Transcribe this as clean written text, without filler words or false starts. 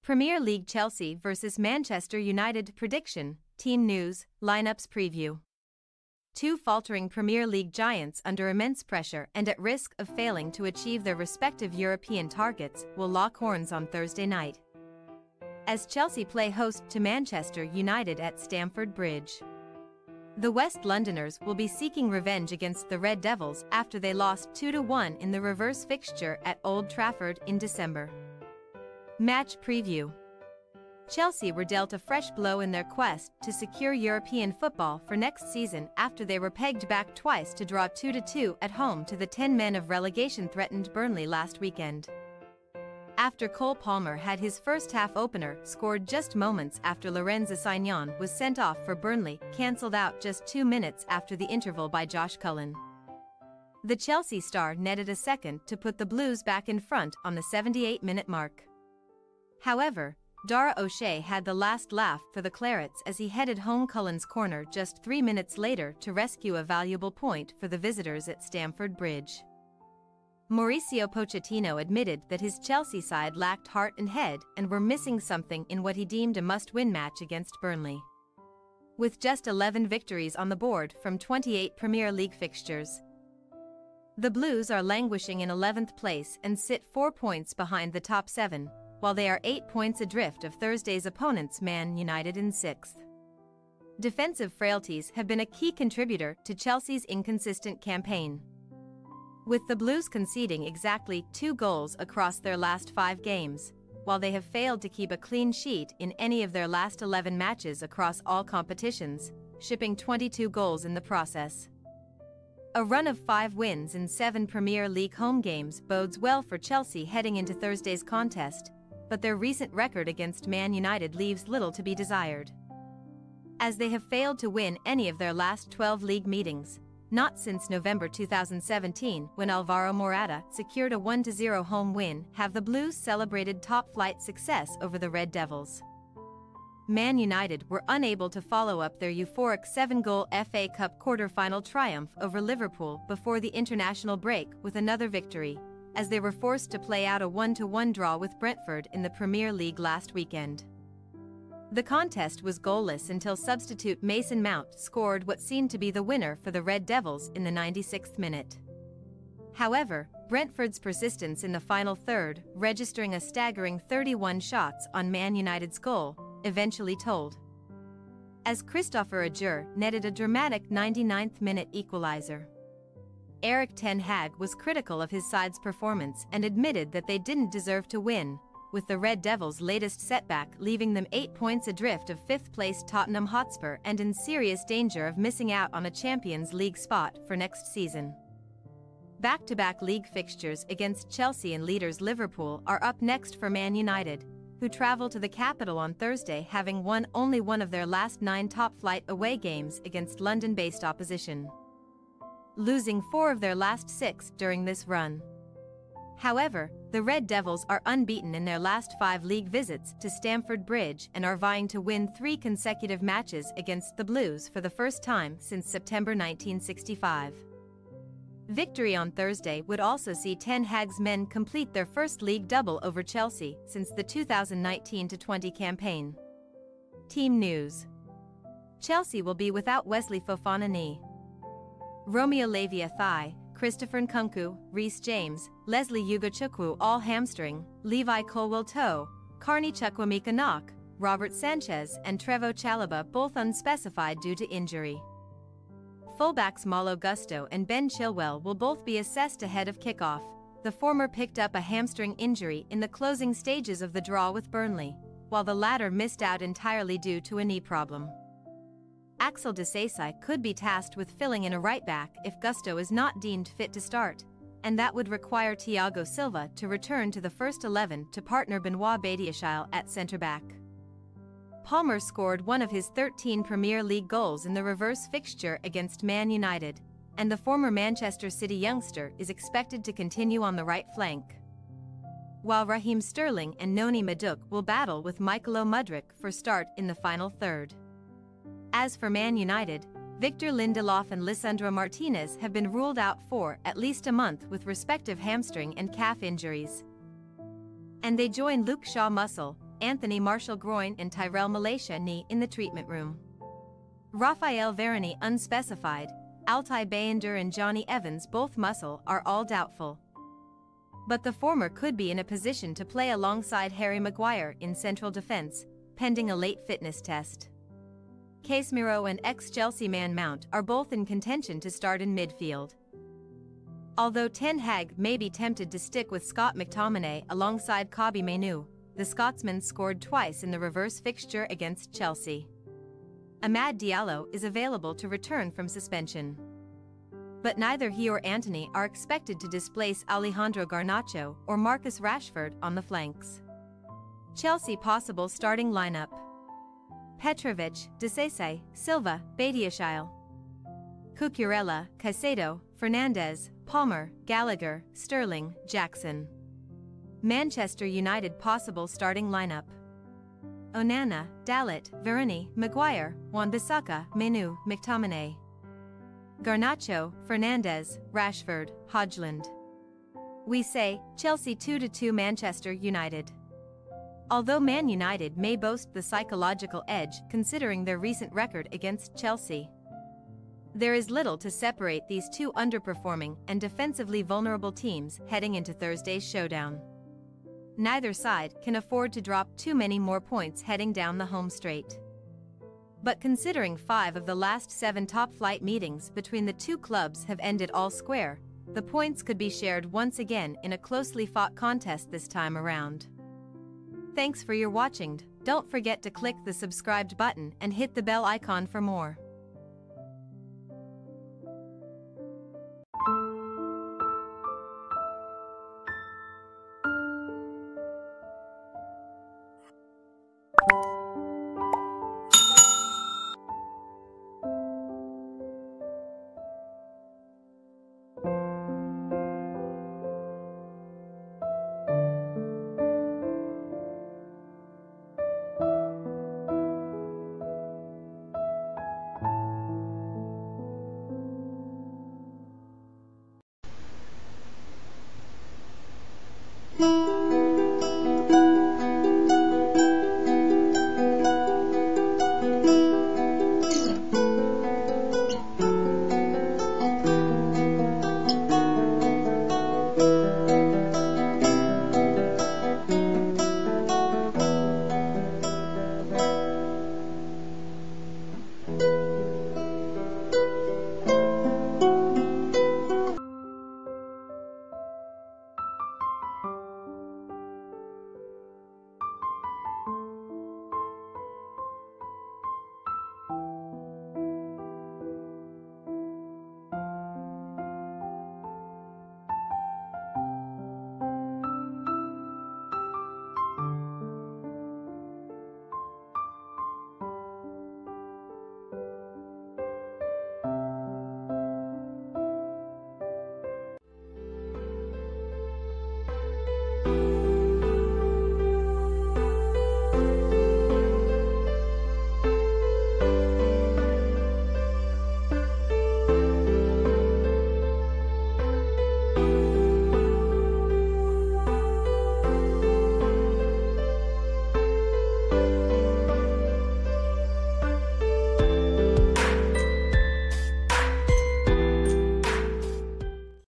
Premier League Chelsea vs Manchester United prediction, team news, lineups preview. Two faltering Premier League giants under immense pressure and at risk of failing to achieve their respective European targets will lock horns on Thursday night, as Chelsea play host to Manchester United at Stamford Bridge. The West Londoners will be seeking revenge against the Red Devils after they lost 2-1 in the reverse fixture at Old Trafford in December. Match preview. Chelsea were dealt a fresh blow in their quest to secure European football for next season after they were pegged back twice to draw 2-2 at home to the 10 men of relegation-threatened Burnley last weekend. After Cole Palmer had his first half opener scored just moments after Lorenzo Insigne was sent off for Burnley, cancelled out just 2 minutes after the interval by Josh Cullen. The Chelsea star netted a second to put the Blues back in front on the 78-minute mark. However, Dara O'Shea had the last laugh for the Clarets as he headed home Cullen's corner just 3 minutes later to rescue a valuable point for the visitors at Stamford Bridge. Mauricio Pochettino admitted that his Chelsea side lacked heart and head and were missing something in what he deemed a must-win match against Burnley. With just 11 victories on the board from 28 Premier League fixtures, the Blues are languishing in 11th place and sit 4 points behind the top 7, while they are 8 points adrift of Thursday's opponents Man United in 6th. Defensive frailties have been a key contributor to Chelsea's inconsistent campaign, with the Blues conceding exactly 2 goals across their last 5 games, while they have failed to keep a clean sheet in any of their last 11 matches across all competitions, shipping 22 goals in the process. A run of 5 wins in 7 Premier League home games bodes well for Chelsea heading into Thursday's contest, but their recent record against Man United leaves little to be desired, as they have failed to win any of their last 12 league meetings, not since November 2017 when Alvaro Morata secured a 1-0 home win. Have the Blues celebrated top-flight success over the Red Devils? Man United were unable to follow up their euphoric 7-goal FA Cup quarter-final triumph over Liverpool before the international break with another victory, as they were forced to play out a 1-1 draw with Brentford in the Premier League last weekend. The contest was goalless until substitute Mason Mount scored what seemed to be the winner for the Red Devils in the 96th minute. However, Brentford's persistence in the final third, registering a staggering 31 shots on Man United's goal, eventually told, as Christopher Ajer netted a dramatic 99th-minute equalizer. Erik ten Hag was critical of his side's performance and admitted that they didn't deserve to win, with the Red Devils' latest setback leaving them 8 points adrift of 5th-place Tottenham Hotspur and in serious danger of missing out on a Champions League spot for next season. Back-to-back league fixtures against Chelsea and leaders Liverpool are up next for Man United, who travel to the capital on Thursday having won only one of their last 9 top-flight away games against London-based opposition, losing 4 of their last 6 during this run. However, the Red Devils are unbeaten in their last 5 league visits to Stamford Bridge and are vying to win 3 consecutive matches against the Blues for the first time since September 1965. Victory on Thursday would also see Ten Hag's men complete their first league double over Chelsea since the 2019-20 campaign. Team news. Chelsea will be without Wesley Fofana knee, Romeo Lavia thigh, Christopher Nkunku, Reece James, Leslie Ugochukwu all hamstring, Levi Colwill toe, Carney Chukwuemeka knock, Robert Sanchez and Trevoh Chalobah both unspecified due to injury. Fullbacks Malo Gusto and Ben Chilwell will both be assessed ahead of kickoff. The former picked up a hamstring injury in the closing stages of the draw with Burnley, while the latter missed out entirely due to a knee problem. Axel Disasi could be tasked with filling in a right-back if Gusto is not deemed fit to start, and that would require Thiago Silva to return to the first 11 to partner Benoit Badiashile at centre-back. Palmer scored one of his 13 Premier League goals in the reverse fixture against Man United, and the former Manchester City youngster is expected to continue on the right flank, while Raheem Sterling and Noni Madueke will battle with Michailo Mudryk for start in the final third. As for Man United, Victor Lindelof and Lisandro Martinez have been ruled out for at least a month with respective hamstring and calf injuries, and they join Luke Shaw Muscle, Anthony Marshall groin and Tyrell Malaysia knee in the treatment room. Rafael Varane unspecified, Altai Bayender and Johnny Evans both muscle are all doubtful. But the former could be in a position to play alongside Harry Maguire in central defence, pending a late fitness test. Casemiro and ex-Chelsea man Mount are both in contention to start in midfield. Although Ten Hag may be tempted to stick with Scott McTominay alongside Kobbie Mainoo, the Scotsman scored twice in the reverse fixture against Chelsea. Amad Diallo is available to return from suspension. But neither he or Antony are expected to displace Alejandro Garnacho or Marcus Rashford on the flanks. Chelsea possible starting lineup: Petrovic, Disasi, Silva, Badiashile, Cucurella, Caicedo, Fernandes, Palmer, Gallagher, Sterling, Jackson. Manchester United possible starting lineup: Onana, Dalot, Varane, Maguire, Wan-Bissaka, Mainoo, McTominay, Garnacho, Fernandes, Rashford, Højlund. We say, Chelsea 2-2 Manchester United. Although Man United may boast the psychological edge considering their recent record against Chelsea, there is little to separate these two underperforming and defensively vulnerable teams heading into Thursday's showdown. Neither side can afford to drop too many more points heading down the home straight. But considering 5 of the last 7 top-flight meetings between the two clubs have ended all square, the points could be shared once again in a closely fought contest this time around. Thanks for your watching. Don't forget to click the subscribed button and hit the bell icon for more.